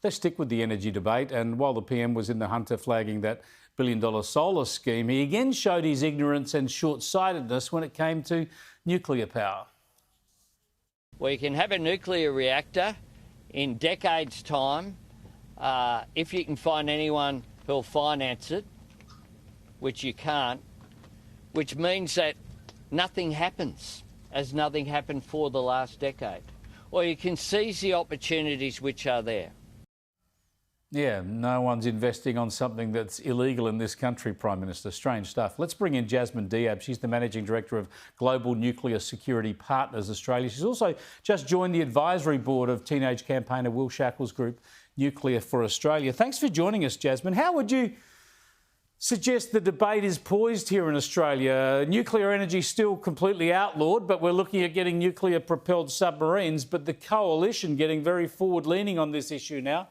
Let's stick with the energy debate. And while the PM was in the Hunter flagging that billion-dollar solar scheme, he again showed his ignorance and short-sightedness when it came to nuclear power. Well, you can have a nuclear reactor in decades' time if you can find anyone who'll finance it, which you can't, which means that nothing happens, as nothing happened for the last decade. Or you can seize the opportunities which are there. Yeah, no one's investing on something that's illegal in this country, Prime Minister. Strange stuff. Let's bring in Jasmin Diab. She's the Managing Director of Global Nuclear Security Partners Australia. She's also just joined the advisory board of teenage campaigner Will Shackle's group, Nuclear for Australia. Thanks for joining us, Jasmin. How would you suggest the debate is poised here in Australia? Nuclear energy is still completely outlawed, but we're looking at getting nuclear-propelled submarines, but the coalition getting very forward-leaning on this issue now.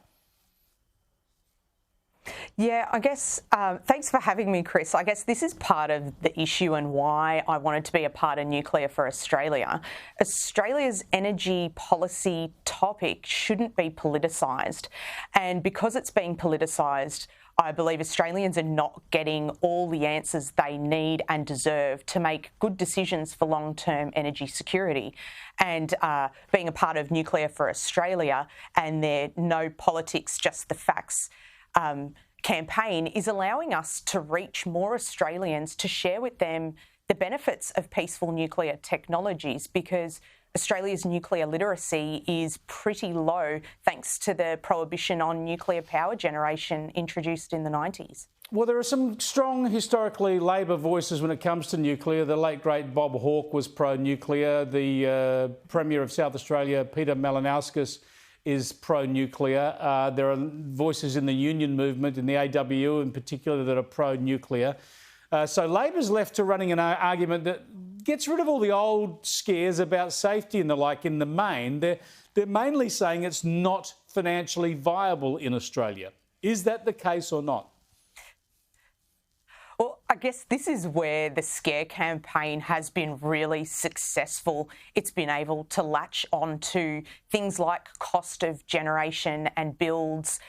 Yeah, I guess, thanks for having me, Chris. I guess this is part of the issue and why I wanted to be a part of Nuclear for Australia. Australia's energy policy topic shouldn't be politicised. And because it's being politicised, I believe Australians are not getting all the answers they need and deserve to make good decisions for long-term energy security. And being a part of Nuclear for Australia and their no politics, just the facts campaign is allowing us to reach more Australians to share with them the benefits of peaceful nuclear technologies, because Australia's nuclear literacy is pretty low thanks to the prohibition on nuclear power generation introduced in the 90s. Well, there are some strong, historically, Labor voices when it comes to nuclear. The late, great Bob Hawke was pro-nuclear. The Premier of South Australia, Peter Malinauskas, is pro-nuclear. There are voices in the union movement, in the AWU in particular, that are pro-nuclear. So Labor's left to running an argument that gets rid of all the old scares about safety and the like in the main. They're mainly saying it's not financially viable in Australia. Is that the case or not? Well, I guess this is where the scare campaign has been really successful. It's been able to latch on to things like cost of generation and builds,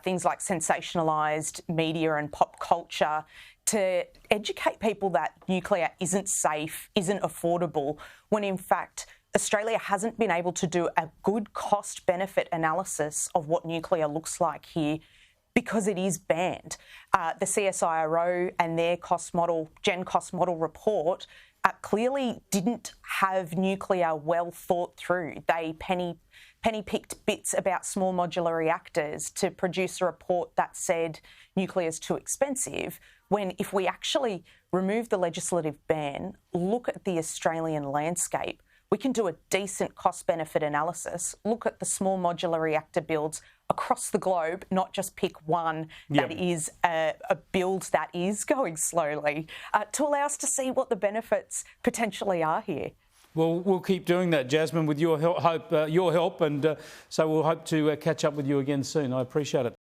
things like sensationalised media and pop culture, to educate people that nuclear isn't safe, isn't affordable, when in fact Australia hasn't been able to do a good cost-benefit analysis of what nuclear looks like here, because it is banned. The CSIRO and their Gen Cost Model report clearly didn't have nuclear well thought through. They penny-picked bits about small modular reactors to produce a report that said nuclear is too expensive, when if we actually remove the legislative ban, look at the Australian landscape, we can do a decent cost-benefit analysis, look at the small modular reactor builds across the globe, not just pick one that is a build that is going slowly, to allow us to see what the benefits potentially are here. Well, we'll keep doing that, Jasmin, with your help, and so we'll hope to catch up with you again soon. I appreciate it.